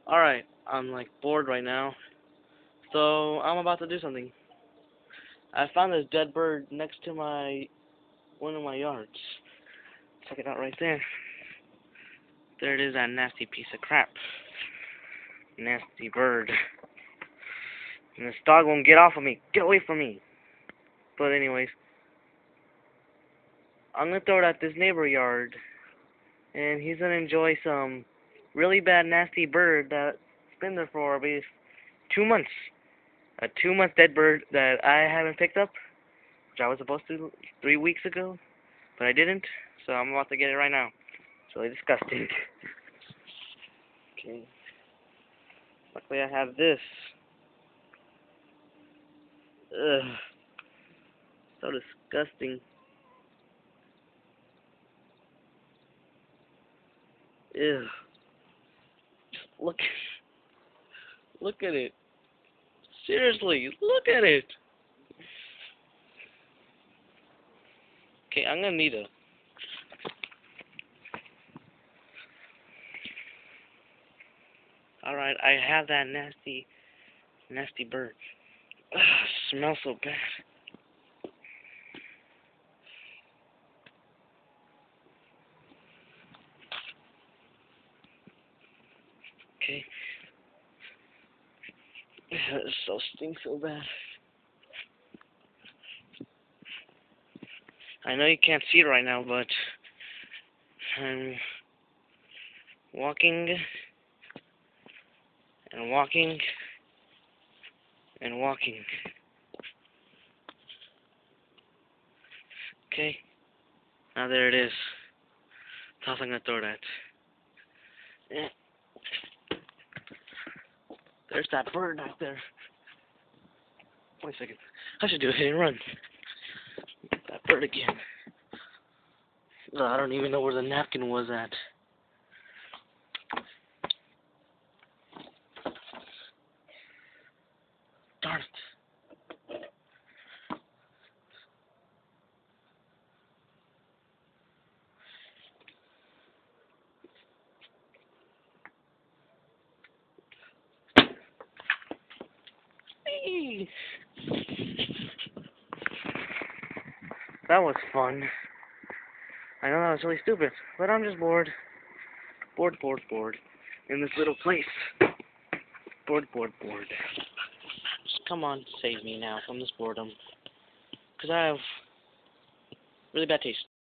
Alright, I'm like bored right now, so I'm about to do something. I found this dead bird next to one of my yards. Check it out right there. There it is, that nasty piece of crap. Nasty bird. And this dog won't get off of me. Get away from me. But anyways, I'm gonna throw it at this neighbor yard, and he's gonna enjoy some really bad nasty bird that's been there for maybe 2 months. A 2-month dead bird that I haven't picked up, which I was supposed to 3 weeks ago, but I didn't, so I'm about to get it right now. It's really disgusting. Okay. Luckily I have this. Ugh. So disgusting. Ew. Look. Look at it. Seriously, look at it. Okay, I'm gonna need a... Alright, I have that nasty bird. Ugh, smells so bad. Okay. It so stinks so bad. I know you can't see it right now, but I'm walking and walking and walking. Okay, now there it is. That's how I'm gonna throw that. Yeah. There's that bird out there. Wait a second. I should do a hit and run. That bird again. I don't even know where the napkin was at. Darn it. Hey. That was fun. I know that was really stupid, but I'm just bored. Bored in this little place. Bored. Just come on, save me now from this boredom. Because I have really bad taste.